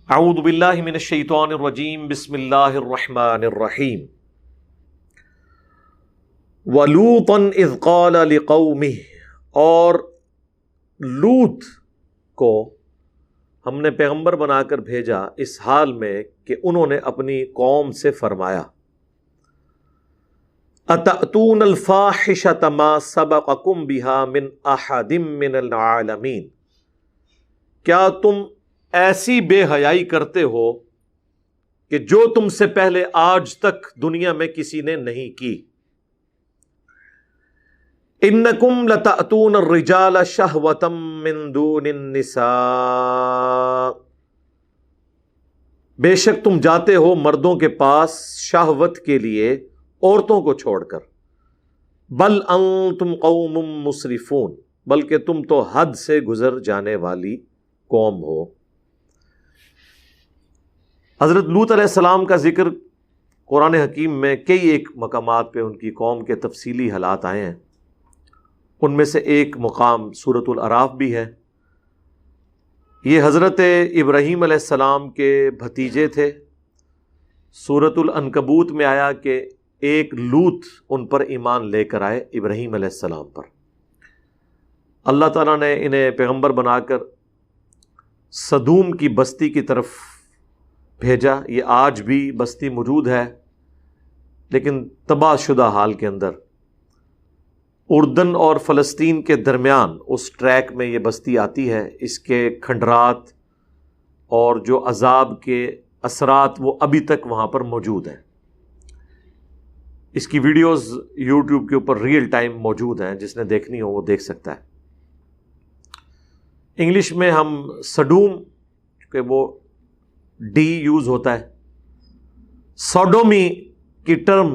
اعوذ باللہ من الشیطان الرجیم بسم اللہ الرحمن الرحیم وَلُوطًا اذ قَالَ لِقَوْمِهِ، اور لوط کو ہم نے پیغمبر بنا کر بھیجا اس حال میں کہ انہوں نے اپنی قوم سے فرمایا أَتَأْتُونَ الْفَاحِشَةَ مَا سَبَقَكُمْ بِهَا مِنْ أَحَدٍ مِّنَ الْعَالَمِينَ، کیا تم ایسی بے حیائی کرتے ہو کہ جو تم سے پہلے آج تک دنیا میں کسی نے نہیں کی؟ انکم لتأتون الرجال شہوۃ من دون النساء، بے شک تم جاتے ہو مردوں کے پاس شہوت کے لیے عورتوں کو چھوڑ کر، بل انتم قوم مسرفون، بلکہ تم تو حد سے گزر جانے والی قوم ہو۔ حضرت لوط علیہ السلام کا ذکر قرآن حکیم میں کئی ایک مقامات پہ ان کی قوم کے تفصیلی حالات آئے ہیں۔ ان میں سے ایک مقام سورۃ الاعراف بھی ہے۔ یہ حضرت ابراہیم علیہ السلام کے بھتیجے تھے۔ سورۃ العنکبوت میں آیا کہ ایک لوط ان پر ایمان لے کر آئے ابراہیم علیہ السلام پر۔ اللہ تعالیٰ نے انہیں پیغمبر بنا کر سدوم کی بستی کی طرف بھیجا۔ یہ آج بھی بستی موجود ہے، لیکن تباہ شدہ حال کے اندر، اردن اور فلسطین کے درمیان اس ٹریک میں یہ بستی آتی ہے۔ اس کے کھنڈرات اور جو عذاب کے اثرات وہ ابھی تک وہاں پر موجود ہیں۔ اس کی ویڈیوز یوٹیوب کے اوپر ریئل ٹائم موجود ہیں، جس نے دیکھنی ہو وہ دیکھ سکتا ہے۔ انگلش میں ہم سڈوم، کہ وہ ڈی یوز ہوتا ہے، سوڈومی کی ٹرم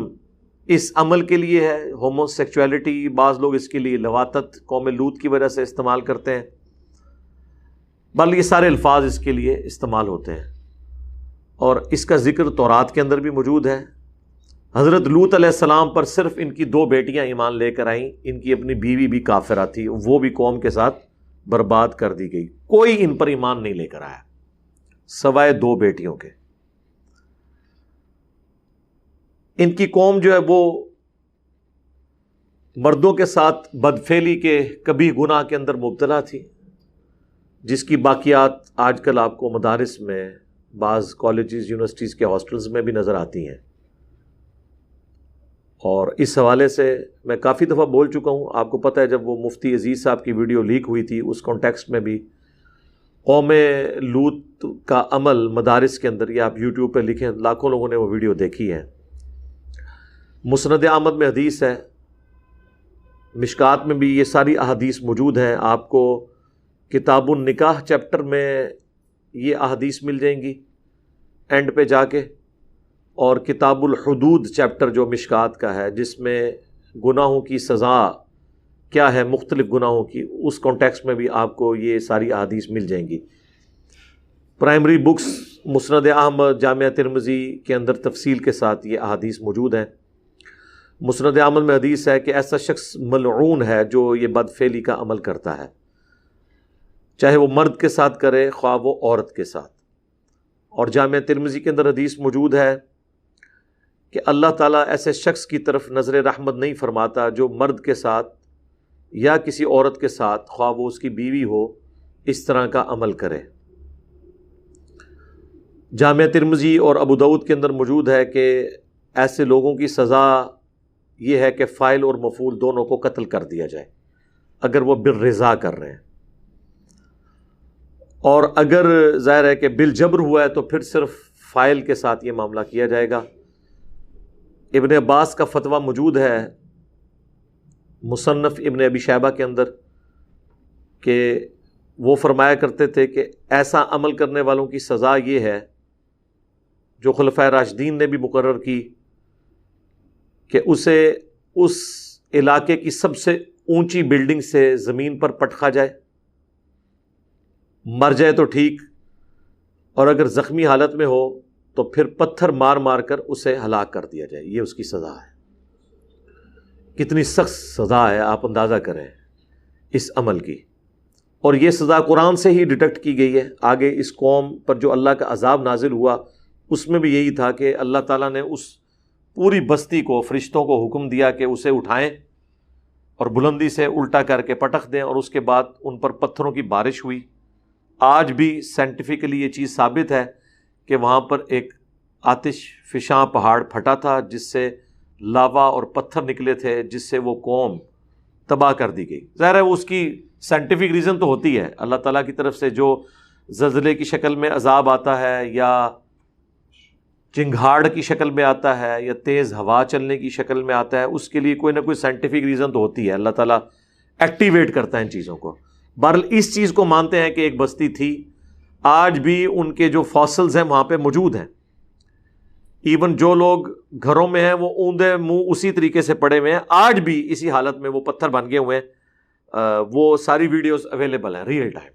اس عمل کے لیے ہے۔ ہومو سیکچولیٹی بعض لوگ اس کے لیے لواطت قوم لوط کی وجہ سے استعمال کرتے ہیں، بلکہ یہ سارے الفاظ اس کے لیے استعمال ہوتے ہیں، اور اس کا ذکر تورات کے اندر بھی موجود ہے۔ حضرت لوط علیہ السلام پر صرف ان کی 2 بیٹیاں ایمان لے کر آئیں، ان کی اپنی بیوی بھی کافرہ تھی، وہ بھی قوم کے ساتھ برباد کر دی گئی۔ کوئی ان پر ایمان نہیں لے کر آیا سوائے 2 بیٹیوں کے۔ ان کی قوم جو ہے وہ مردوں کے ساتھ بدفعلی کے کبھی گناہ کے اندر مبتلا تھی، جس کی باقیات آج کل آپ کو مدارس میں، بعض کالجز یونیورسٹیز کے ہاسٹلز میں بھی نظر آتی ہیں۔ اور اس حوالے سے میں کافی دفعہ بول چکا ہوں، آپ کو پتہ ہے جب وہ مفتی عزیز صاحب کی ویڈیو لیک ہوئی تھی، اس کانٹیکسٹ میں بھی قوم لوط کا عمل مدارس کے اندر، یہ آپ یوٹیوب پہ لکھیں، لاکھوں لوگوں نے وہ ویڈیو دیکھی ہے۔ مسند احمد میں حدیث ہے، مشکات میں بھی یہ ساری احادیث موجود ہیں۔ آپ کو کتاب النکاح چیپٹر میں یہ احادیث مل جائیں گی اینڈ پہ جا کے، اور کتاب الحدود چیپٹر جو مشکات کا ہے، جس میں گناہوں کی سزا کیا ہے مختلف گناہوں کی، اس کانٹیکسٹ میں بھی آپ کو یہ ساری احادیث مل جائیں گی۔ پرائمری بکس مسند احمد، جامعہ ترمذی کے اندر تفصیل کے ساتھ یہ احادیث موجود ہیں۔ مسند احمد میں حدیث ہے کہ ایسا شخص ملعون ہے جو یہ بدفعلی کا عمل کرتا ہے، چاہے وہ مرد کے ساتھ کرے خواہ وہ عورت کے ساتھ۔ اور جامعہ ترمذی کے اندر حدیث موجود ہے کہ اللہ تعالیٰ ایسے شخص کی طرف نظر رحمت نہیں فرماتا جو مرد کے ساتھ یا کسی عورت کے ساتھ، خواہ وہ اس کی بیوی ہو، اس طرح کا عمل کرے۔ جامعہ ترمذی اور ابو داؤد کے اندر موجود ہے کہ ایسے لوگوں کی سزا یہ ہے کہ فاعل اور مفعول دونوں کو قتل کر دیا جائے، اگر وہ بالرضا کر رہے ہیں، اور اگر ظاہر ہے کہ بالجبر ہوا ہے تو پھر صرف فاعل کے ساتھ یہ معاملہ کیا جائے گا۔ ابن عباس کا فتویٰ موجود ہے مصنف ابن ابی شیبہ کے اندر، کہ وہ فرمایا کرتے تھے کہ ایسا عمل کرنے والوں کی سزا یہ ہے، جو خلفائے راشدین نے بھی مقرر کی، کہ اسے اس علاقے کی سب سے اونچی بلڈنگ سے زمین پر پٹخا جائے، مر جائے تو ٹھیک، اور اگر زخمی حالت میں ہو تو پھر پتھر مار مار کر اسے ہلاک کر دیا جائے۔ یہ اس کی سزا ہے۔ کتنی سخت سزا ہے، آپ اندازہ کریں اس عمل کی۔ اور یہ سزا قرآن سے ہی ڈیٹیکٹ کی گئی ہے. آگے اس قوم پر جو اللہ کا عذاب نازل ہوا اس میں بھی یہی تھا کہ اللہ تعالیٰ نے اس پوری بستی کو فرشتوں کو حکم دیا کہ اسے اٹھائیں اور بلندی سے الٹا کر کے پٹخ دیں، اور اس کے بعد ان پر پتھروں کی بارش ہوئی. آج بھی سائنٹیفکلی یہ چیز ثابت ہے کہ وہاں پر ایک آتش فشاں پہاڑ پھٹا تھا جس سے لاوا اور پتھر نکلے تھے، جس سے وہ قوم تباہ کر دی گئی. ظاہر ہے اس کی سائنٹیفک ریزن تو ہوتی ہے، اللہ تعالیٰ کی طرف سے جو زلزلے کی شکل میں عذاب آتا ہے یا چنگھاڑ کی شکل میں آتا ہے یا تیز ہوا چلنے کی شکل میں آتا ہے، اس کے لیے کوئی نہ کوئی سائنٹیفک ریزن تو ہوتی ہے. اللہ تعالیٰ ایکٹیویٹ کرتا ہے ان چیزوں کو. بہرحال اس چیز کو مانتے ہیں کہ ایک بستی تھی. آج بھی ان کے جو فاسلز ہیں وہاں پہ موجود ہیں. ایون جو لوگ گھروں میں ہیں وہ اوندے منہ اسی طریقے سے پڑے ہوئے ہیں، آج بھی اسی حالت میں وہ پتھر بن گئے ہوئے ہیں. وہ ساری ویڈیوز اویلیبل ہیں ریئل ٹائم.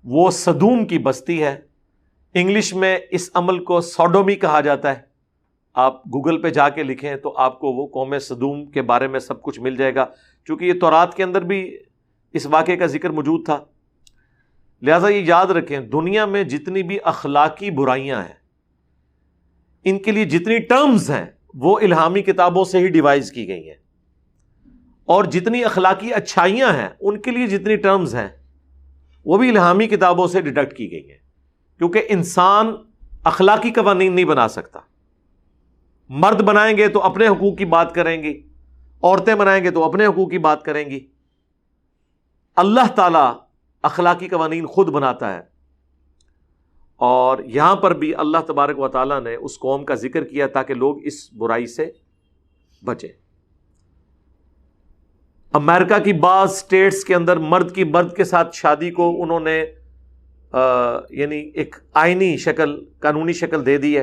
وہ صدوم کی بستی ہے. انگلش میں اس عمل کو سوڈومی کہا جاتا ہے. آپ گوگل پہ جا کے لکھیں تو آپ کو وہ قوم صدوم کے بارے میں سب کچھ مل جائے گا، چونکہ یہ تورات کے اندر بھی اس واقعے کا ذکر موجود تھا. لہٰذا یہ یاد رکھیں، دنیا میں جتنی بھی اخلاقی برائیاں ہیں، ان کے لیے جتنی ٹرمز ہیں وہ الہامی کتابوں سے ہی ڈیوائز کی گئی ہیں، اور جتنی اخلاقی اچھائیاں ہیں ان کے لیے جتنی ٹرمز ہیں وہ بھی الہامی کتابوں سے ڈیڈکٹ کی گئی ہیں. کیونکہ انسان اخلاقی قوانین نہیں بنا سکتا. مرد بنائیں گے تو اپنے حقوق کی بات کریں گی، عورتیں بنائیں گے تو اپنے حقوق کی بات کریں گی. اللہ تعالیٰ اخلاقی قوانین خود بناتا ہے. اور یہاں پر بھی اللہ تبارک و تعالیٰ نے اس قوم کا ذکر کیا تاکہ لوگ اس برائی سے بچیں. امریکہ کی بعض سٹیٹس کے اندر مرد کی مرد کے ساتھ شادی کو انہوں نے یعنی ایک آئینی شکل، قانونی شکل دے دی ہے.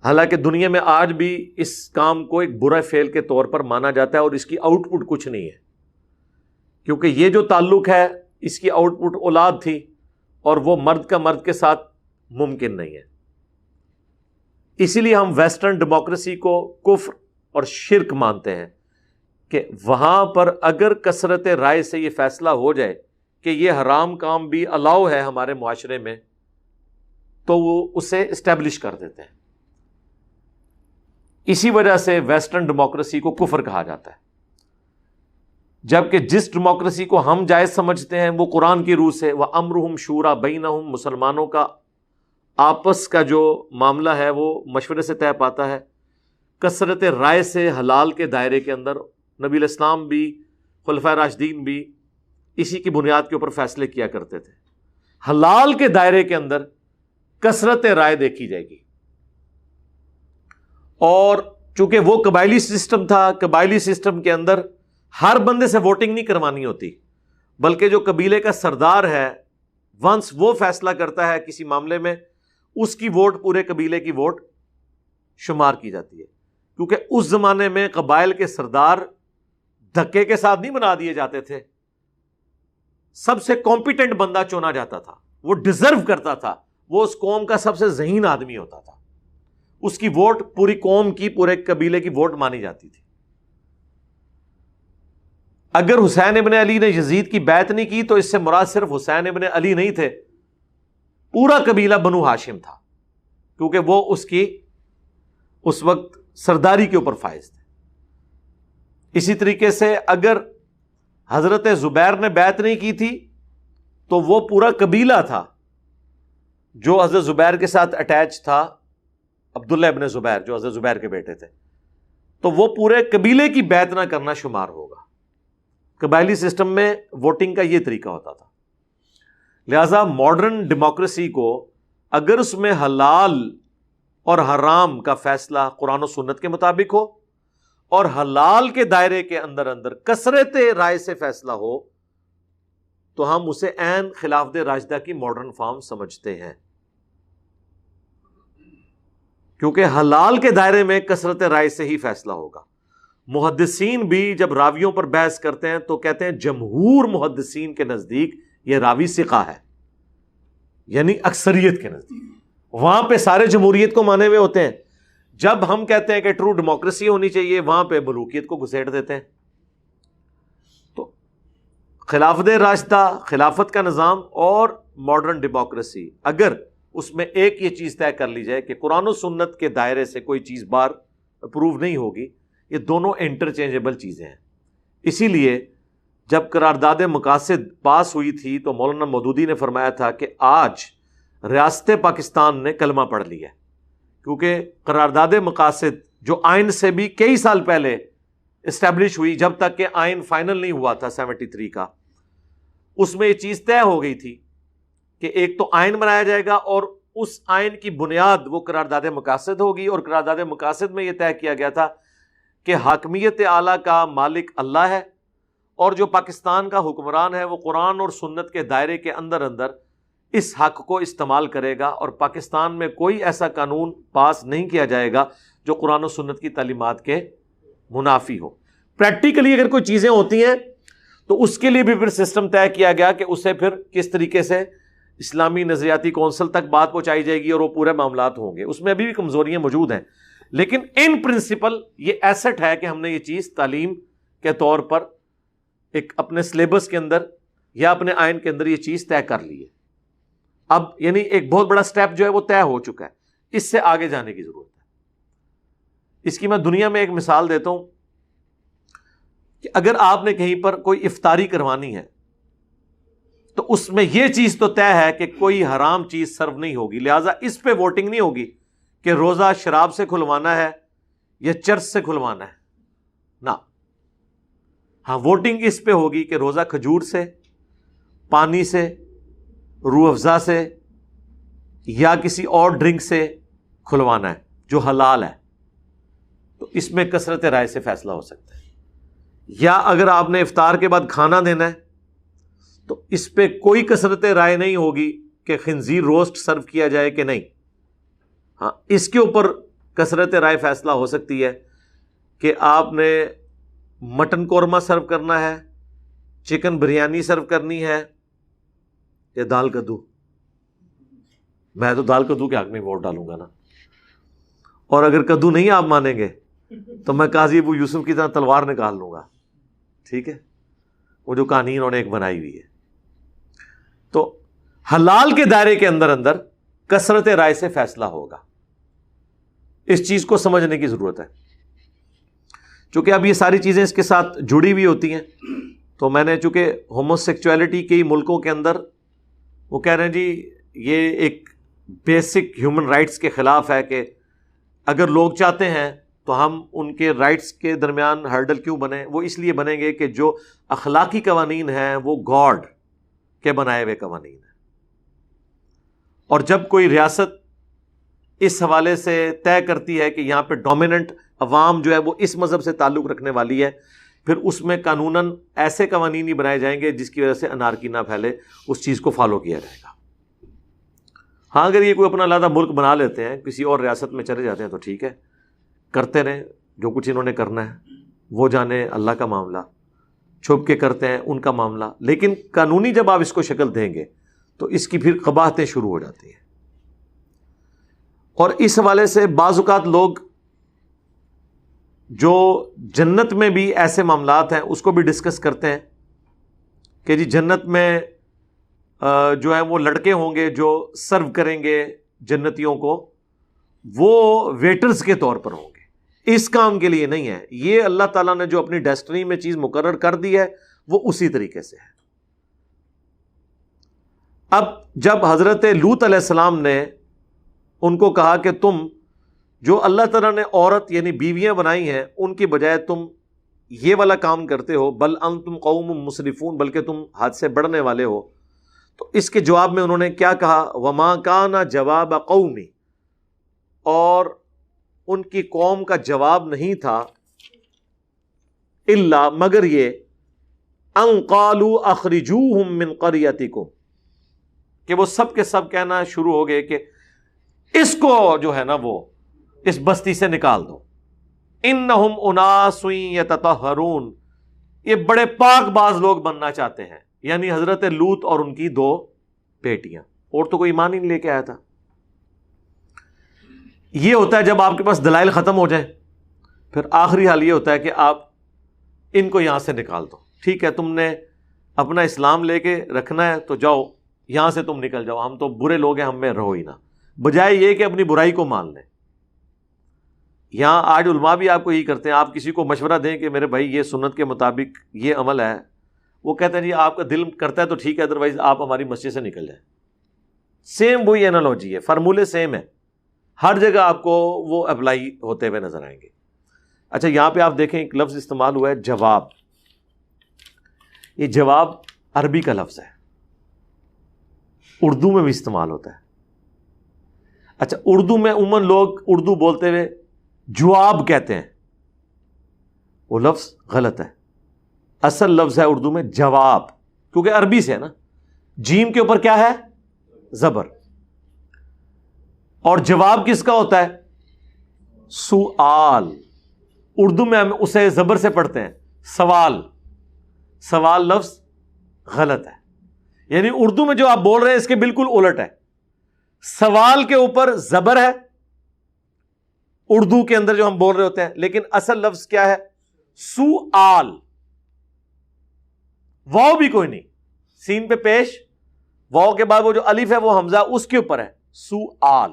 حالانکہ دنیا میں آج بھی اس کام کو ایک برا فعل کے طور پر مانا جاتا ہے اور اس کی آؤٹ پٹ کچھ نہیں ہے، کیونکہ یہ جو تعلق ہے اس کی آؤٹ پٹ اولاد تھی، اور وہ مرد کا مرد کے ساتھ ممکن نہیں ہے. اسی لیے ہم ویسٹرن ڈیموکریسی کو کفر اور شرک مانتے ہیں کہ وہاں پر اگر کثرت رائے سے یہ فیصلہ ہو جائے کہ یہ حرام کام بھی الاؤ ہے ہمارے معاشرے میں، تو وہ اسے اسٹیبلش کر دیتے ہیں. اسی وجہ سے ویسٹرن ڈیموکریسی کو کفر کہا جاتا ہے. جبکہ جس ڈیموکریسی کو ہم جائز سمجھتے ہیں وہ قرآن کی روح سے وَأَمْرُهُمْ شُورَى بَيْنَهُمْ، مسلمانوں کا آپس کا جو معاملہ ہے وہ مشورے سے طے پاتا ہے. کثرت رائے سے حلال کے دائرے کے اندر نبی الاسلام بھی خلفائے راشدین بھی اسی کی بنیاد کے اوپر فیصلے کیا کرتے تھے. حلال کے دائرے کے اندر کثرت رائے دیکھی جائے گی. اور چونکہ وہ قبائلی سسٹم تھا، قبائلی سسٹم کے اندر ہر بندے سے ووٹنگ نہیں کروانی ہوتی، بلکہ جو قبیلے کا سردار ہے ونس وہ فیصلہ کرتا ہے کسی معاملے میں، اس کی ووٹ پورے قبیلے کی ووٹ شمار کی جاتی ہے. کیونکہ اس زمانے میں قبائل کے سردار دھکے کے ساتھ نہیں بنا دیے جاتے تھے. سب سے کمپیٹنٹ بندہ چنا جاتا تھا، وہ ڈیزرو کرتا تھا، وہ اس قوم کا سب سے ذہین آدمی ہوتا تھا، اس کی ووٹ پوری قوم کی، پورے قبیلے کی ووٹ مانی جاتی تھی. اگر حسین ابن علی نے یزید کی بیعت نہیں کی تو اس سے مراد صرف حسین ابن علی نہیں تھے، پورا قبیلہ بنو ہاشم تھا، کیونکہ وہ اس کی اس وقت سرداری کے اوپر فائز تھے. اسی طریقے سے اگر حضرت زبیر نے بیعت نہیں کی تھی تو وہ پورا قبیلہ تھا جو حضرت زبیر کے ساتھ اٹیچ تھا، عبداللہ ابن زبیر جو حضرت زبیر کے بیٹے تھے، تو وہ پورے قبیلے کی بیعت نہ کرنا شمار ہوگا. قبائلی سسٹم میں ووٹنگ کا یہ طریقہ ہوتا تھا. لہذا ماڈرن ڈیموکریسی کو اگر اس میں حلال اور حرام کا فیصلہ قرآن و سنت کے مطابق ہو اور حلال کے دائرے کے اندر اندر کثرت رائے سے فیصلہ ہو تو ہم اسے عین خلافت راشدہ کی ماڈرن فارم سمجھتے ہیں. کیونکہ حلال کے دائرے میں کثرت رائے سے ہی فیصلہ ہوگا. محدثین بھی جب راویوں پر بحث کرتے ہیں تو کہتے ہیں جمہور محدثین کے نزدیک یہ راوی ثقہ ہے، یعنی اکثریت کے نزدیک. وہاں پہ سارے جمہوریت کو مانے ہوئے ہوتے ہیں. جب ہم کہتے ہیں کہ ٹرو ڈیموکریسی ہونی چاہیے، وہاں پہ ملوکیت کو گھسیٹ دیتے ہیں. تو خلافت راشدہ، خلافت کا نظام اور ماڈرن ڈیموکریسی، اگر اس میں ایک یہ چیز طے کر لی جائے کہ قرآن و سنت کے دائرے سے کوئی چیز بار اپروو نہیں ہوگی، یہ دونوں انٹرچینجبل چیزیں ہیں۔ اسی لیے جب قرارداد مقاصد پاس ہوئی تھی تو مولانا مودودی نے فرمایا تھا کہ آج ریاست پاکستان نے کلمہ پڑھ لیا ہے، کیونکہ قرارداد مقاصد جو آئین سے بھی کئی سال پہلے اسٹیبلش ہوئی، جب تک کہ آئین فائنل نہیں ہوا تھا 73 کا، اس میں یہ چیز طے ہو گئی تھی کہ ایک تو آئین بنایا جائے گا اور اس آئین کی بنیاد وہ قرارداد مقاصد ہوگی، اور قرارداد مقاصد میں یہ طے کیا گیا تھا کہ حاکمیت اعلیٰ کا مالک اللہ ہے، اور جو پاکستان کا حکمران ہے وہ قرآن اور سنت کے دائرے کے اندر اس حق کو استعمال کرے گا، اور پاکستان میں کوئی ایسا قانون پاس نہیں کیا جائے گا جو قرآن و سنت کی تعلیمات کے منافی ہو۔ پریکٹیکلی اگر کوئی چیزیں ہوتی ہیں تو اس کے لیے بھی پھر سسٹم طے کیا گیا کہ اسے پھر کس طریقے سے اسلامی نظریاتی کونسل تک بات پہنچائی جائے گی اور وہ پورے معاملات ہوں گے۔ اس میں ابھی بھی کمزوریاں موجود ہیں، لیکن ان پرنسپل یہ ایسٹ ہے کہ ہم نے یہ چیز تعلیم کے طور پر ایک اپنے سلیبس کے اندر یا اپنے آئین کے اندر یہ چیز طے کر لی ہے۔ اب یعنی ایک بہت بڑا سٹیپ جو ہے وہ طے ہو چکا ہے، اس سے آگے جانے کی ضرورت ہے۔ اس کی میں دنیا میں ایک مثال دیتا ہوں کہ اگر آپ نے کہیں پر کوئی افطاری کروانی ہے تو اس میں یہ چیز تو طے ہے کہ کوئی حرام چیز سرو نہیں ہوگی، لہٰذا اس پہ ووٹنگ نہیں ہوگی کہ روزہ شراب سے کھلوانا ہے یا چرس سے کھلوانا ہے، نہ، ہاں ووٹنگ اس پہ ہوگی کہ روزہ کھجور سے، پانی سے، روح افزا سے یا کسی اور ڈرنک سے کھلوانا ہے جو حلال ہے، تو اس میں کثرت رائے سے فیصلہ ہو سکتا ہے۔ یا اگر آپ نے افطار کے بعد کھانا دینا ہے تو اس پہ کوئی کثرت رائے نہیں ہوگی کہ خنزیر روسٹ سرو کیا جائے کہ نہیں، ہاں اس کے اوپر کثرت رائے فیصلہ ہو سکتی ہے کہ آپ نے مٹن قورمہ سرو کرنا ہے، چکن بریانی سرو کرنی ہے یا دال کدو۔ میں تو دال کدو کے حق میں ووٹ ڈالوں گا نا، اور اگر کدو نہیں آپ مانیں گے تو میں قاضی ابو یوسف کی طرح تلوار نکال لوں گا، ٹھیک ہے، وہ جو کہانی انہوں نے ایک بنائی ہوئی ہے۔ تو حلال کے دائرے کے اندر کثرت رائے سے فیصلہ ہوگا، اس چیز کو سمجھنے کی ضرورت ہے۔ چونکہ اب یہ ساری چیزیں اس کے ساتھ جڑی ہوئی ہوتی ہیں، تو میں نے چونکہ ہومو سیکچویلٹی کئی ملکوں کے اندر وہ کہہ رہے ہیں جی یہ ایک بیسک ہیومن رائٹس کے خلاف ہے کہ اگر لوگ چاہتے ہیں تو ہم ان کے رائٹس کے درمیان ہرڈل کیوں بنیں؟ وہ اس لیے بنیں گے کہ جو اخلاقی قوانین ہیں وہ گاڈ کے بنائے ہوئے قوانین ہیں، اور جب کوئی ریاست اس حوالے سے طے کرتی ہے کہ یہاں پہ ڈومیننٹ عوام جو ہے وہ اس مذہب سے تعلق رکھنے والی ہے، پھر اس میں قانوناً ایسے قوانین ہی بنائے جائیں گے جس کی وجہ سے انارکی نہ پھیلے، اس چیز کو فالو کیا جائے گا۔ ہاں اگر یہ کوئی اپنا علیحدہ ملک بنا لیتے ہیں، کسی اور ریاست میں چلے جاتے ہیں تو ٹھیک ہے، کرتے رہیں جو کچھ انہوں نے کرنا ہے، وہ جانے اللہ کا معاملہ، چھپ کے کرتے ہیں ان کا معاملہ، لیکن قانونی جب آپ اس کو شکل دیں گے تو اس کی پھر قباحتیں شروع ہو جاتی ہیں۔ اور اس حوالے سے بعض اوقات لوگ جو جنت میں بھی ایسے معاملات ہیں اس کو بھی ڈسکس کرتے ہیں کہ جی جنت میں جو ہے وہ لڑکے ہوں گے جو سرو کریں گے جنتیوں کو، وہ ویٹرز کے طور پر ہوں گے، اس کام کے لیے نہیں ہے، یہ اللہ تعالیٰ نے جو اپنی ڈیسٹنی میں چیز مقرر کر دی ہے وہ اسی طریقے سے ہے۔ اب جب حضرت لوط علیہ السلام نے ان کو کہا کہ تم جو اللہ تعالیٰ نے عورت یعنی بیویاں بنائی ہیں ان کی بجائے تم یہ والا کام کرتے ہو، بل انتم قوم مسرفون، بلکہ تم حد سے بڑھنے والے ہو، تو اس کے جواب میں انہوں نے کیا کہا؟ وما کان جواب قومی، اور ان کی قوم کا جواب نہیں تھا الا مگر یہ ان قالوا اخرجوہم من قریتکم، کہ وہ سب کے سب کہنا شروع ہو گئے کہ اس کو جو ہے نا وہ اس بستی سے نکال دو، انہم اناس یتطہرون، یہ بڑے پاک باز لوگ بننا چاہتے ہیں، یعنی حضرت لوط اور ان کی 2 بیٹیاں، اور تو کوئی ایمان ہی نہیں لے کے آیا تھا۔ یہ ہوتا ہے جب آپ کے پاس دلائل ختم ہو جائیں، پھر آخری حال یہ ہوتا ہے کہ آپ ان کو یہاں سے نکال دو، ٹھیک ہے تم نے اپنا اسلام لے کے رکھنا ہے تو جاؤ یہاں سے تم نکل جاؤ، ہم تو برے لوگ ہیں، ہم میں رہو ہی نہ، بجائے یہ کہ اپنی برائی کو مان لیں۔ یہاں آج علماء بھی آپ کو یہی کرتے ہیں، آپ کسی کو مشورہ دیں کہ میرے بھائی یہ سنت کے مطابق یہ عمل ہے، وہ کہتے ہیں جی آپ کا دل کرتا ہے تو ٹھیک ہے، ادروائز آپ ہماری مسجد سے نکل جائیں۔ سیم وہی انالوجی ہے، فارمولے سیم ہے، ہر جگہ آپ کو وہ اپلائی ہوتے ہوئے نظر آئیں گے۔ اچھا یہاں پہ آپ دیکھیں ایک لفظ استعمال ہوا ہے جواب، یہ جواب عربی کا لفظ ہے، اردو میں بھی استعمال ہوتا ہے۔ اچھا اردو میں عموماً لوگ اردو بولتے ہوئے جواب کہتے ہیں، وہ لفظ غلط ہے، اصل لفظ ہے اردو میں جواب، کیونکہ عربی سے ہے نا، جیم کے اوپر کیا ہے؟ زبر، اور جواب کس کا ہوتا ہے؟ سؤال، اردو میں ہم اسے زبر سے پڑھتے ہیں سوال، سوال لفظ غلط ہے، یعنی اردو میں جو آپ بول رہے ہیں اس کے بالکل الٹ ہے، سوال کے اوپر زبر ہے اردو کے اندر جو ہم بول رہے ہوتے ہیں، لیکن اصل لفظ کیا ہے؟ سؤال، واو بھی کوئی نہیں، سین پہ پیش، واو کے بعد وہ جو الف ہے وہ حمزہ اس کے اوپر ہے، سؤال،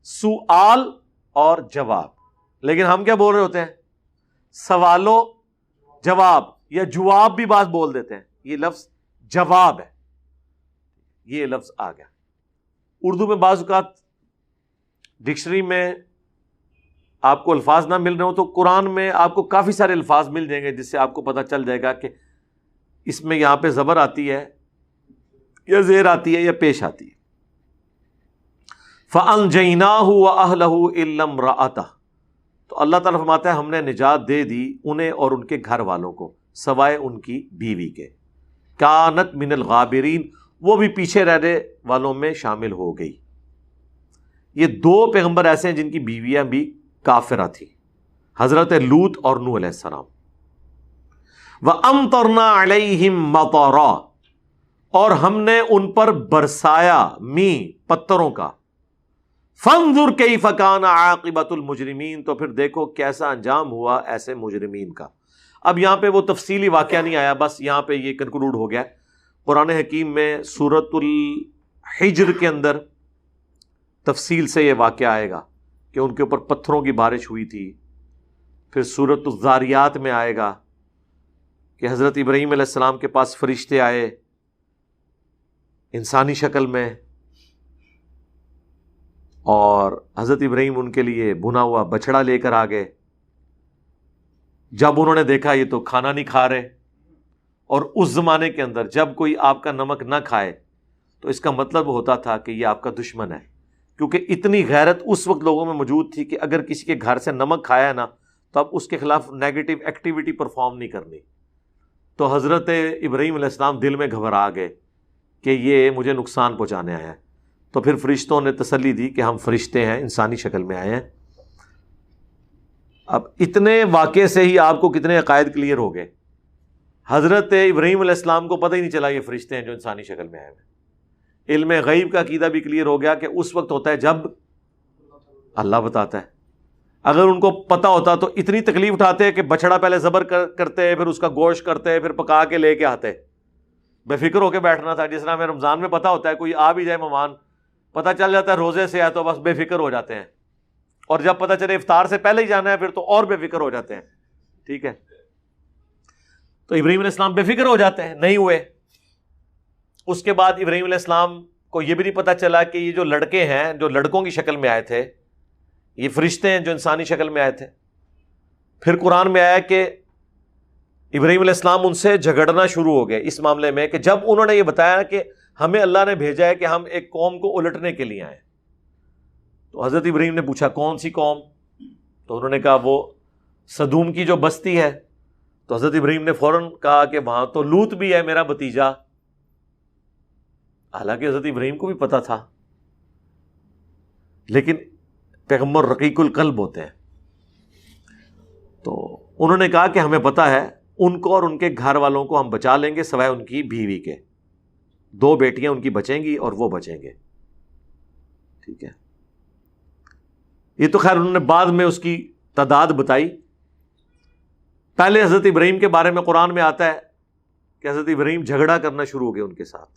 سؤال اور جواب، لیکن ہم کیا بول رہے ہوتے ہیں؟ سوالو جواب، یا جواب بھی بعض بول دیتے ہیں، یہ لفظ جواب ہے، یہ لفظ آ گیا۔ اردو میں بعض اوقات ڈکشنری میں آپ کو الفاظ نہ مل رہے ہوں تو قرآن میں آپ کو کافی سارے الفاظ مل جائیں گے جس سے آپ کو پتہ چل جائے گا کہ اس میں یہاں پہ زبر آتی ہے یا زیر آتی ہے یا پیش آتی ہے۔ فَأَنْجَيْنَاهُ وَأَهْلَهُ إِلَّا امْرَأَتَهُ، تو اللہ تعالیٰ فرماتا ہے ہم نے نجات دے دی انہیں اور ان کے گھر والوں کو سوائے ان کی بیوی کے، کانت من الغابرین، وہ بھی پیچھے رہنے والوں میں شامل ہو گئی۔ یہ دو پیغمبر ایسے ہیں جن کی بیویاں بھی کافرہ تھی، حضرت لوط اور نوح علیہ السلام۔ وَأَمْطَرْنَا عَلَيْهِمْ مَطَرًا، اور ہم نے ان پر برسایا می پتھروں کا۔ فَانظُرْ كَيْفَ كَانَ عَاقِبَةُ الْمُجْرِمِينَ، تو پھر دیکھو کیسا انجام ہوا ایسے مجرمین کا۔ اب یہاں پہ وہ تفصیلی واقعہ نہیں آیا، بس یہاں پہ یہ کنکلوڈ ہو گیا۔ قرآن حکیم میں سورۃ الحجر کے اندر تفصیل سے یہ واقعہ آئے گا کہ ان کے اوپر پتھروں کی بارش ہوئی تھی، پھر سورۃ الذاریات میں آئے گا کہ حضرت ابراہیم علیہ السلام کے پاس فرشتے آئے انسانی شکل میں، اور حضرت ابراہیم ان کے لیے بنا ہوا بچڑا لے کر آ گئے۔ جب انہوں نے دیکھا یہ تو کھانا نہیں کھا رہے، اور اس زمانے کے اندر جب کوئی آپ کا نمک نہ کھائے تو اس کا مطلب ہوتا تھا کہ یہ آپ کا دشمن ہے، کیونکہ اتنی غیرت اس وقت لوگوں میں موجود تھی کہ اگر کسی کے گھر سے نمک کھایا ہے نا تو اب اس کے خلاف نیگیٹو ایکٹیویٹی پرفارم نہیں کرنی۔ تو حضرت ابراہیم علیہ السلام دل میں گھبرا گئے کہ یہ مجھے نقصان پہنچانے آیا ہے، تو پھر فرشتوں نے تسلی دی کہ ہم فرشتے ہیں، انسانی شکل میں آئے ہیں۔ اب اتنے واقعے سے ہی آپ کو کتنے عقائد کلیئر ہو گئے۔ حضرت ابراہیم علیہ السلام کو پتہ ہی نہیں چلا یہ فرشتے ہیں جو انسانی شکل میں آئے ہیں۔ علم غیب کا عقیدہ بھی کلیئر ہو گیا کہ اس وقت ہوتا ہے جب اللہ بتاتا ہے۔ اگر ان کو پتہ ہوتا تو اتنی تکلیف اٹھاتے کہ بچڑا پہلے ذبح کرتے، پھر اس کا گوشت کرتے، پھر پکا کے لے کے آتے، بے فکر ہو کے بیٹھنا تھا۔ جس طرح ہمیں رمضان میں پتہ ہوتا ہے کوئی آ بھی جائے مہمان، پتہ چل جاتا ہے روزے سے ہے تو بس بے فکر ہو جاتے ہیں، اور جب پتہ چلے افطار سے پہلے ہی جانا ہے پھر تو اور بے فکر ہو جاتے ہیں، ٹھیک ہے۔ تو ابراہیم علیہ السلام بے فکر ہو جاتے ہیں، نہیں ہوئے۔ اس کے بعد ابراہیم علیہ السلام کو یہ بھی نہیں پتہ چلا کہ یہ جو لڑکے ہیں جو لڑکوں کی شکل میں آئے تھے یہ فرشتے ہیں جو انسانی شکل میں آئے تھے۔ پھر قرآن میں آیا کہ ابراہیم علیہ السلام ان سے جھگڑنا شروع ہو گئے اس معاملے میں کہ جب انہوں نے یہ بتایا کہ ہمیں اللہ نے بھیجا ہے کہ ہم ایک قوم کو الٹنے کے لیے آئے، تو حضرت ابراہیم نے پوچھا کون سی قوم؟ تو انہوں نے کہا وہ سدوم کی جو بستی ہے۔ تو حضرت ابراہیم نے فوراً کہا کہ وہاں تو لوط بھی ہے میرا بھتیجا، حالانکہ حضرت ابراہیم کو بھی پتا تھا، لیکن پیغمبر رقیق القلب ہوتے ہیں۔ تو انہوں نے کہا کہ ہمیں پتا ہے ان کو اور ان کے گھر والوں کو ہم بچا لیں گے سوائے ان کی بیوی کے، 2 بیٹیاں ان کی بچیں گی اور وہ بچیں گے، ٹھیک ہے۔ یہ تو خیر انہوں نے بعد میں اس کی تعداد بتائی۔ پہلے حضرت ابراہیم کے بارے میں قرآن میں آتا ہے کہ حضرت ابراہیم جھگڑا کرنا شروع ہو گئے ان کے ساتھ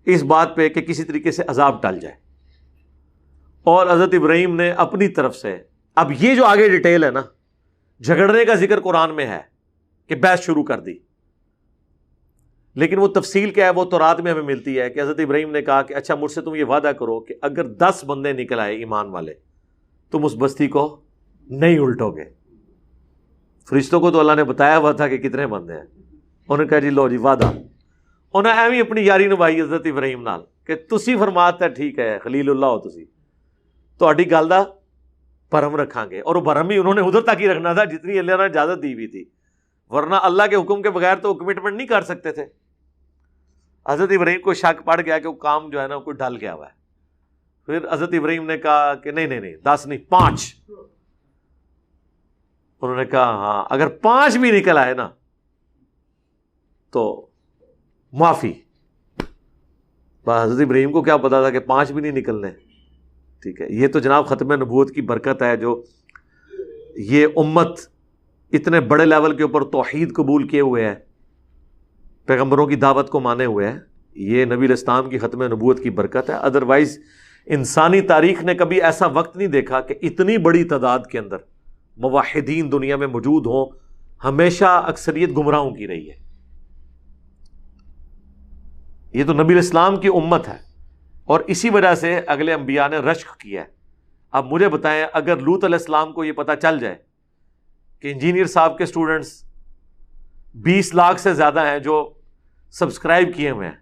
اس بات پہ کہ کسی طریقے سے عذاب ٹل جائے. اور حضرت ابراہیم نے اپنی طرف سے، اب یہ جو آگے ڈیٹیل ہے نا، جھگڑنے کا ذکر قرآن میں ہے کہ بحث شروع کر دی، لیکن وہ تفصیل کیا ہے وہ تورات میں ہمیں ملتی ہے کہ حضرت ابراہیم نے کہا کہ اچھا مجھ سے تم یہ وعدہ کرو کہ اگر 10 بندے نکل آئے ایمان والے تم اس بستی کو نہیں الٹو گے. فرشتوں کو تو اللہ نے بتایا ہوا تھا کہ کتنے بندے ہیں، انہوں نے کہا جی لو جی وعدہ. انہیں ایویں اپنی یاری نبھائی حضرت ابراہیم نال کہ تسی فرماتا ٹھیک ہے خلیل اللہ ہو تسی تہاڈی گل دا بھرم رکھاں گے. اور وہ بھرم بھی انہوں نے ادھر تک ہی رکھنا تھا جتنی اللہ نے اجازت دی ہوئی تھی، ورنہ اللہ کے حکم کے بغیر تو کمٹمنٹ نہیں کر سکتے تھے. حضرت ابراہیم کو شک پڑ گیا کہ وہ کام جو ہے نا کوئی ڈل گیا ہوا ہے. پھر حضرت ابراہیم نے کہا کہ نہیں 10 نہیں 5. انہوں نے کہا ہاں اگر 5 بھی نکل آئے نا تو معافی. حضرت ابراہیم کو کیا پتا تھا کہ 5 بھی نہیں نکلنے. ٹھیک ہے، یہ تو جناب ختم نبوت کی برکت ہے جو یہ امت اتنے بڑے لیول کے اوپر توحید قبول کیے ہوئے ہے، پیغمبروں کی دعوت کو مانے ہوئے ہیں. یہ نبی الاسلام کی ختم نبوت کی برکت ہے. ادروائز انسانی تاریخ نے کبھی ایسا وقت نہیں دیکھا کہ اتنی بڑی تعداد کے اندر موحدین دنیا میں موجود ہوں. ہمیشہ اکثریت گمراہوں کی رہی ہے. یہ تو نبی الاسلام کی امت ہے اور اسی وجہ سے اگلے انبیاء نے رشک کیا ہے. اب مجھے بتائیں اگر لوط علیہ السلام کو یہ پتہ چل جائے کہ انجینئر صاحب کے سٹوڈنٹس 20 لاکھ سے زیادہ ہیں جو سبسکرائب کیے ہوئے ہیں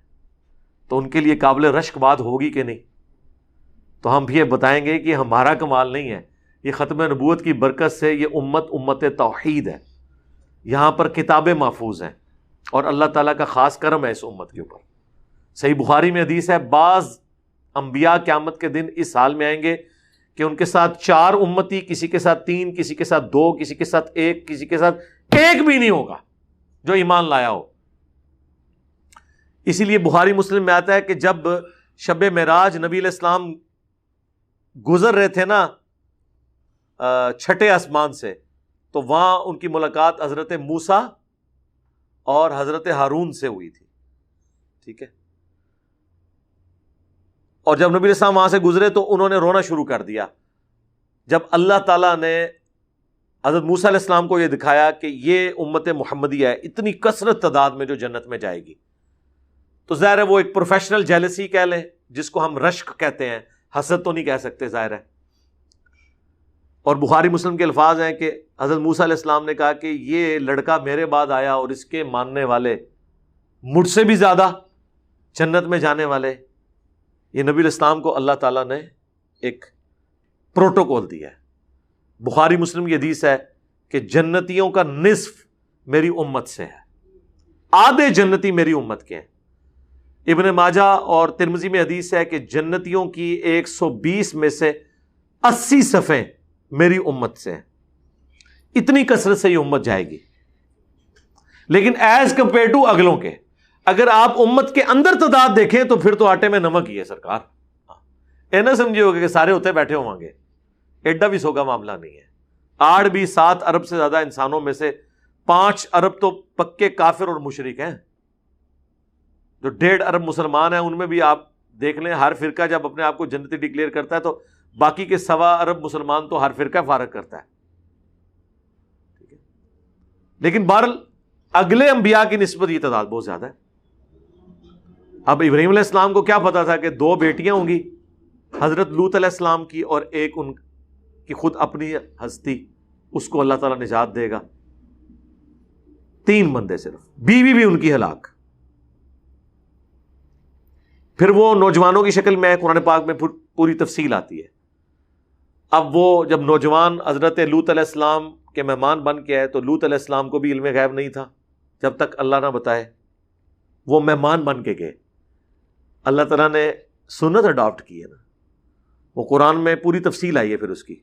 تو ان کے لیے قابل رشک بات ہوگی کہ نہیں؟ تو ہم بھی یہ بتائیں گے کہ ہمارا کمال نہیں ہے، یہ ختم نبوت کی برکت سے یہ امت توحید ہے. یہاں پر کتابیں محفوظ ہیں اور اللہ تعالیٰ کا خاص کرم ہے اس امت کے اوپر. صحیح بخاری میں حدیث ہے بعض انبیاء قیامت کے دن اس حال میں آئیں گے کہ ان کے ساتھ 4 امتی، کسی کے ساتھ 3، کسی کے ساتھ 2، کسی کے ساتھ 1، کسی کے ساتھ 1 بھی نہیں ہوگا جو ایمان لایا ہو. اسی لیے بخاری مسلم میں آتا ہے کہ جب شب معراج نبی علیہ السلام گزر رہے تھے نا 6 آسمان سے تو وہاں ان کی ملاقات حضرت موسیٰ اور حضرت ہارون سے ہوئی تھی. ٹھیک ہے، اور جب نبی علیہ السلام وہاں سے گزرے تو انہوں نے رونا شروع کر دیا جب اللہ تعالیٰ نے حضرت موسیٰ علیہ السلام کو یہ دکھایا کہ یہ امت محمدیہ ہے اتنی کثرت تعداد میں جو جنت میں جائے گی. تو ظاہر ہے وہ ایک پروفیشنل جیلسی کہہ لیں جس کو ہم رشک کہتے ہیں، حسد تو نہیں کہہ سکتے ظاہر ہے. اور بخاری مسلم کے الفاظ ہیں کہ حضرت موسیٰ علیہ السلام نے کہا کہ یہ لڑکا میرے بعد آیا اور اس کے ماننے والے مجھ سے بھی زیادہ جنت میں جانے والے. یہ نبی الاسلام کو اللہ تعالیٰ نے ایک پروٹوکول دیا ہے. بخاری مسلم کی حدیث ہے کہ جنتیوں کا نصف میری امت سے ہے، آدھے جنتی میری امت کے ہیں. ابن ماجہ اور ترمذی میں حدیث ہے کہ جنتیوں کی 120 میں سے 80 صفیں میری امت سے ہیں. اتنی کثرت سے یہ امت جائے گی. لیکن ایز کمپیئر ٹو اگلوں کے اگر آپ امت کے اندر تعداد دیکھیں تو پھر تو آٹے میں نمک ہی ہے سرکار. اے نہ سمجھے ہوگا کہ سارے ہوتے بیٹھے ہوں گے، ایڈا بھی سوگا معاملہ نہیں ہے. 7 ارب سے زیادہ انسانوں میں سے 5 ارب تو پکے کافر اور مشرک ہیں. جو 1.5 ارب مسلمان ہیں ان میں بھی آپ دیکھ لیں ہر فرقہ جب اپنے آپ کو جنتی ڈکلیئر کرتا ہے تو باقی کے 1.25 ارب مسلمان تو ہر فرقہ فارغ کرتا ہے. ٹھیک ہے، لیکن بہرحال اگلے انبیاء کی نسبت یہ تعداد بہت زیادہ ہے. اب ابراہیم علیہ السلام کو کیا پتا تھا کہ 2 بیٹیاں ہوں گی، حضرت لوط علیہ السلام کی اور ایک ان کی خود اپنی ہستی، اس کو اللہ تعالیٰ نجات دے گا. 3 بندے صرف، بیوی بھی ان کی ہلاک. پھر وہ نوجوانوں کی شکل میں قرآن پاک میں پوری تفصیل آتی ہے. اب وہ جب نوجوان حضرت لوط علیہ السلام کے مہمان بن کے آئے تو لوط علیہ السلام کو بھی علم غیب نہیں تھا جب تک اللہ نہ بتائے. وہ مہمان بن کے گئے، اللہ تعالیٰ نے سنت اڈاپٹ کی ہے نا، وہ قرآن میں پوری تفصیل آئی ہے. پھر اس کی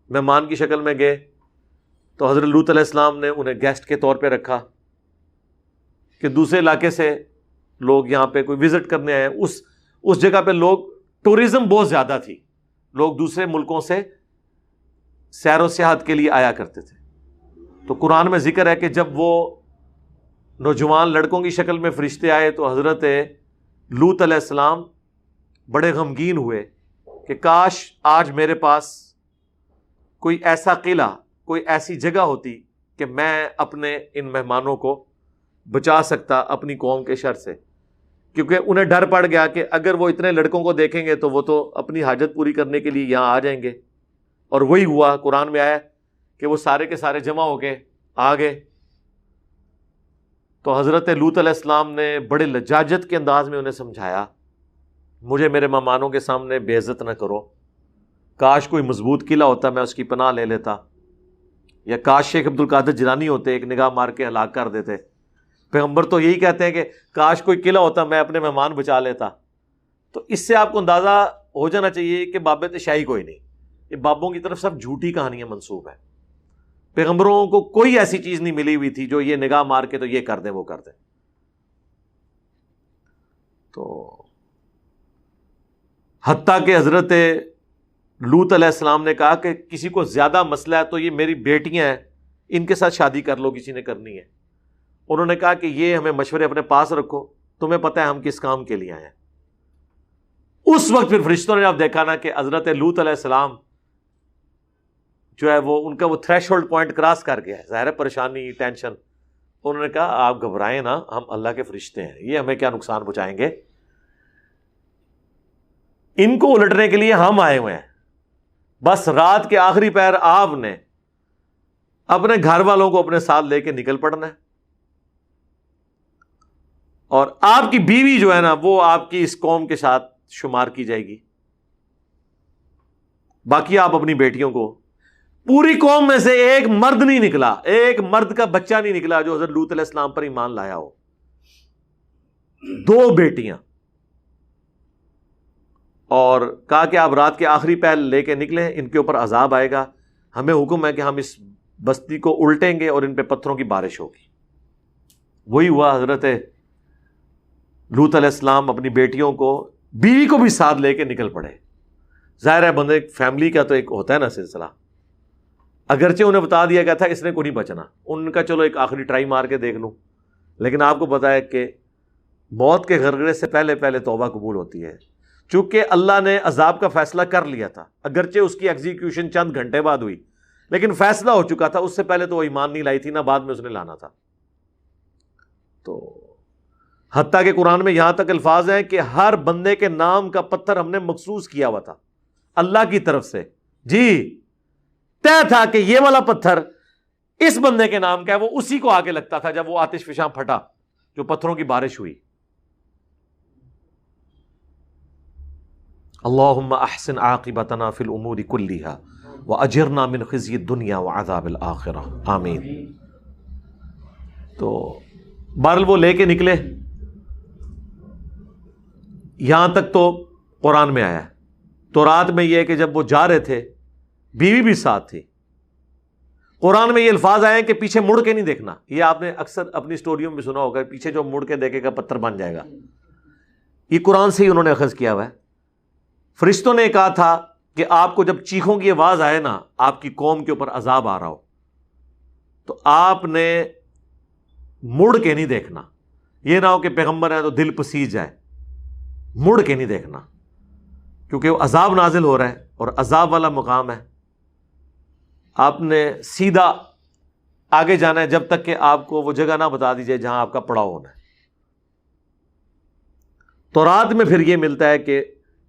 مہمان کی شکل میں گئے تو حضرت لوط علیہ السلام نے انہیں گیسٹ کے طور پہ رکھا کہ دوسرے علاقے سے لوگ یہاں پہ کوئی وزٹ کرنے آئے. اس جگہ پہ لوگ ٹورزم بہت زیادہ تھی، لوگ دوسرے ملکوں سے سیر و سیاحت کے لیے آیا کرتے تھے. تو قرآن میں ذکر ہے کہ جب وہ نوجوان لڑکوں کی شکل میں فرشتے آئے تو حضرت لوط علیہ السلام بڑے غمگین ہوئے کہ کاش آج میرے پاس کوئی ایسا قلعہ، کوئی ایسی جگہ ہوتی کہ میں اپنے ان مہمانوں کو بچا سکتا اپنی قوم کے شر سے، کیونکہ انہیں ڈر پڑ گیا کہ اگر وہ اتنے لڑکوں کو دیکھیں گے تو وہ تو اپنی حاجت پوری کرنے کے لیے یہاں آ جائیں گے. اور وہی ہوا، قرآن میں آیا کہ وہ سارے کے سارے جمع ہو کے آ گئے. تو حضرت لوط علیہ السلام نے بڑے لجاجت کے انداز میں انہیں سمجھایا، مجھے میرے مہمانوں کے سامنے بے عزت نہ کرو، کاش کوئی مضبوط قلعہ ہوتا میں اس کی پناہ لے لیتا، یا کاش شیخ عبد القادر جیلانی ہوتے ایک نگاہ مار کے ہلاک کر دیتے. پیغمبر تو یہی کہتے ہیں کہ کاش کوئی قلعہ ہوتا میں اپنے مہمان بچا لیتا. تو اس سے آپ کو اندازہ ہو جانا چاہیے کہ باب شاہی کوئی نہیں، یہ بابوں کی طرف سب جھوٹی کہانیاں منسوب ہیں. پیغمبروں کو کوئی ایسی چیز نہیں ملی ہوئی تھی جو یہ نگاہ مار کے تو یہ کر دیں وہ کر دیں. تو حتیٰ کہ حضرت لوط علیہ السلام نے کہا کہ کسی کو زیادہ مسئلہ ہے تو یہ میری بیٹیاں ہیں، ان کے ساتھ شادی کر لو کسی نے کرنی ہے. انہوں نے کہا کہ یہ ہمیں مشورے اپنے پاس رکھو، تمہیں پتہ ہے ہم کس کام کے لیے آئے ہیں. اس وقت پھر فرشتوں نے جب دیکھا نا کہ حضرت لوط علیہ السلام جو ہے وہ ان کا وہ تھریش ہولڈ پوائنٹ کراس کر گیا ہے، ظاہر ہے پریشانی، ٹینشن. انہوں نے کہا آپ گھبرائیں نا، ہم اللہ کے فرشتے ہیں، یہ ہمیں کیا نقصان پہنچائیں گے، ان کو الٹنے کے لیے ہم آئے ہوئے ہیں. بس رات کے آخری پہر آپ نے اپنے گھر والوں کو اپنے ساتھ لے کے نکل پڑنا ہے، اور آپ کی بیوی جو ہے نا وہ آپ کی اس قوم کے ساتھ شمار کی جائے گی. باقی آپ اپنی بیٹیوں کو، پوری قوم میں سے ایک مرد نہیں نکلا، ایک مرد کا بچہ نہیں نکلا جو حضرت لوط علیہ السلام پر ایمان لایا ہو. 2 بیٹیاں. اور کہا کہ آپ رات کے آخری پہل لے کے نکلیں، ان کے اوپر عذاب آئے گا، ہمیں حکم ہے کہ ہم اس بستی کو الٹیں گے اور ان پہ پتھروں کی بارش ہوگی. وہی ہوا، حضرت لوط علیہ السلام اپنی بیٹیوں کو، بیوی کو بھی ساتھ لے کے نکل پڑے. ظاہر ہے بندے فیملی کا تو ایک ہوتا ہے نا سلسلہ، اگرچہ انہیں بتا دیا گیا تھا اس نے کو نہیں بچنا، ان کا چلو ایک آخری ٹرائی مار کے دیکھ لوں، لیکن آپ کو پتا ہے کہ موت کے غرغرے سے پہلے پہلے توبہ قبول ہوتی ہے. چونکہ اللہ نے عذاب کا فیصلہ کر لیا تھا، اگرچہ اس کی ایگزیکیوشن چند گھنٹے بعد ہوئی، لیکن فیصلہ ہو چکا تھا. اس سے پہلے تو وہ ایمان نہیں لائی تھی، نہ بعد میں اس نے لانا تھا. تو حتیٰ کہ قرآن میں یہاں تک الفاظ ہیں کہ ہر بندے کے نام کا پتھر ہم نے مخصوص کیا ہوا تھا اللہ کی طرف سے. جی طے تھا کہ یہ والا پتھر اس بندے کے نام کا ہے، وہ اسی کو آگے لگتا تھا جب وہ آتش فشاں پھٹا جو پتھروں کی بارش ہوئی. اللہم احسن عاقبتنا فی الامور کلھا واجرنا من خزی الدنیا وعذاب الآخرہ، آمین. تو بہرحال وہ لے کے نکلے. یہاں تک تو قرآن میں آیا ہے. تو رات میں یہ کہ جب وہ جا رہے تھے بیوی بھی ساتھ تھی. قرآن میں یہ الفاظ آئے ہیں کہ پیچھے مڑ کے نہیں دیکھنا. یہ آپ نے اکثر اپنی سٹوریوں میں سنا ہوگا، پیچھے جو مڑ کے دیکھے گا پتھر بن جائے گا. یہ قرآن سے ہی انہوں نے اخذ کیا ہوا ہے. فرشتوں نے کہا تھا کہ آپ کو جب چیخوں کی آواز آئے نا، آپ کی قوم کے اوپر عذاب آ رہا ہو، تو آپ نے مڑ کے نہیں دیکھنا. یہ نہ ہو کہ پیغمبر ہے تو دل پسیج جائے. مڑ کے نہیں دیکھنا، کیونکہ وہ عذاب نازل ہو رہا ہے اور عذاب والا مقام ہے. آپ نے سیدھا آگے جانا ہے جب تک کہ آپ کو وہ جگہ نہ بتا دی جائے جہاں آپ کا پڑاؤ ہونا ہے. تو رات میں پھر یہ ملتا ہے کہ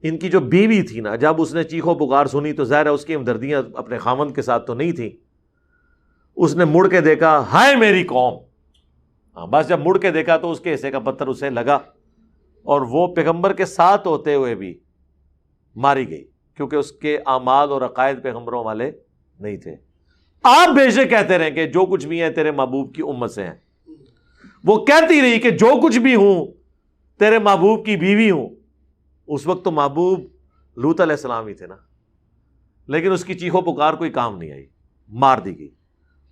ان کی جو بیوی تھی نا، جب اس نے چیخو پکار سنی تو ظاہر ہے اس کی ہمدردیاں اپنے خاوند کے ساتھ تو نہیں تھیں. اس نے مڑ کے دیکھا، ہائے میری قوم. بس جب مڑ کے دیکھا تو اس کے حصے کا پتھر اسے لگا، اور وہ پیغمبر کے ساتھ ہوتے ہوئے بھی ماری گئی، کیونکہ اس کے اعمال اور عقائد پیغمبروں والے نہیں تھے. آپ بے شک کہتے رہیں کہ جو کچھ بھی ہیں تیرے محبوب کی امت سے ہیں. وہ کہتی رہی کہ جو کچھ بھی ہوں تیرے محبوب کی بیوی ہوں. اس وقت تو محبوب لوط علیہ السلام ہی تھے نا، لیکن اس کی چیخو پکار کوئی کام نہیں آئی، مار دی گئی.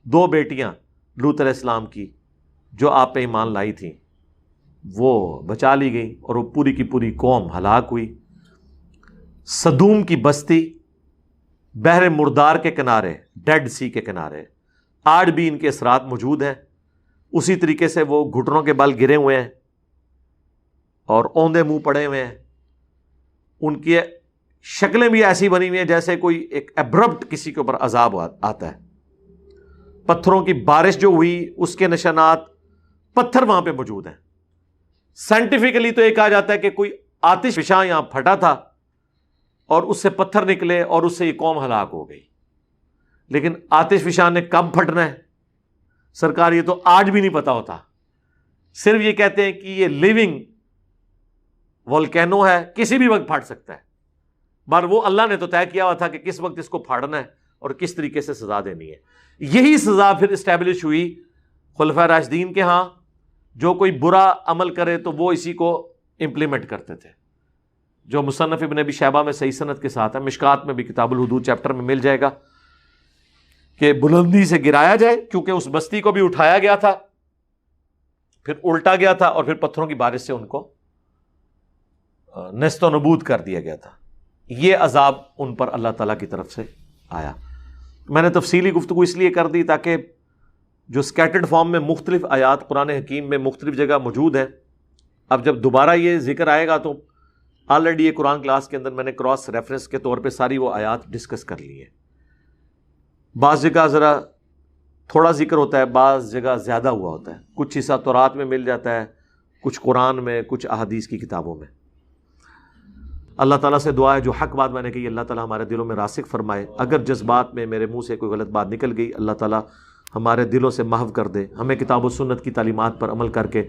2 بیٹیاں لوط علیہ السلام کی جو آپ پہ ایمان لائی تھیں وہ بچا لی گئی، اور وہ پوری کی پوری قوم ہلاک ہوئی. سدوم کی بستی بحر مردار کے کنارے، ڈیڈ سی کے کنارے، آج بھی ان کے اثرات موجود ہیں. اسی طریقے سے وہ گھٹنوں کے بل گرے ہوئے ہیں اور اوندے منہ پڑے ہوئے ہیں. ان کی شکلیں بھی ایسی بنی ہوئی ہیں جیسے کوئی ایک ایبرپٹ کسی کے اوپر عذاب آتا ہے. پتھروں کی بارش جو ہوئی اس کے نشانات پتھر وہاں پہ موجود ہیں. سائنٹیفکلی تو یہ کہا جاتا ہے کہ کوئی آتش فشاں یہاں پھٹا تھا اور اس سے پتھر نکلے اور اس سے یہ قوم ہلاک ہو گئی. لیکن آتش فشاں نے کب پھٹنا ہے سرکار یہ تو آج بھی نہیں پتا ہوتا. صرف یہ کہتے ہیں کہ یہ لیونگ والکینو ہے, کسی بھی وقت پھٹ سکتا ہے. بار وہ اللہ نے تو طے کیا ہوا تھا کہ کس وقت اس کو پھاڑنا ہے اور کس طریقے سے سزا دینی ہے. یہی سزا پھر اسٹیبلش ہوئی خلفائے راشدین کے ہاں. جو کوئی برا عمل کرے تو وہ اسی کو امپلیمنٹ کرتے تھے, جو مصنف ابن ابی شیبہ میں صحیح سند کے ساتھ ہے. مشکات میں بھی کتاب الحدود چیپٹر میں مل جائے گا کہ بلندی سے گرایا جائے, کیونکہ اس بستی کو بھی اٹھایا گیا تھا, پھر الٹا گیا تھا اور پھر پتھروں کی بارش سے ان کو نیست و نبود کر دیا گیا تھا. یہ عذاب ان پر اللہ تعالیٰ کی طرف سے آیا. میں نے تفصیلی گفتگو اس لیے کر دی تاکہ جو سکیٹرڈ فارم میں مختلف آیات قرآن حکیم میں مختلف جگہ موجود ہیں, اب جب دوبارہ یہ ذکر آئے گا تو آلریڈی یہ قرآن کلاس کے اندر میں نے کراس ریفرنس کے طور پہ ساری وہ آیات ڈسکس کر لی ہیں. بعض جگہ ذرا تھوڑا ذکر ہوتا ہے, بعض جگہ زیادہ ہوا ہوتا ہے. کچھ حصہ تورات میں مل جاتا ہے, کچھ قرآن میں, کچھ احادیث کی کتابوں میں. اللہ تعالیٰ سے دعا ہے جو حق بات میں نے کہی اللہ تعالیٰ ہمارے دلوں میں راسخ فرمائے. اگر جذبات میں میرے منہ سے کوئی غلط بات نکل گئی اللہ تعالیٰ ہمارے دلوں سے محو کر دے. ہمیں کتاب و سنت کی تعلیمات پر عمل کر کے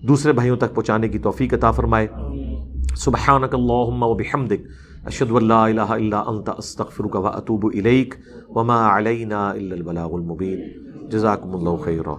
دوسرے بھائیوں تک پہنچانے کی توفیق عطا فرمائے. سبحانک اللہم و بحمدک اشہد ان لا الہ الا انت استغفرک و اتوب الیک وما علینا الا البلاغ المبین. جزاکم اللہ خیرا.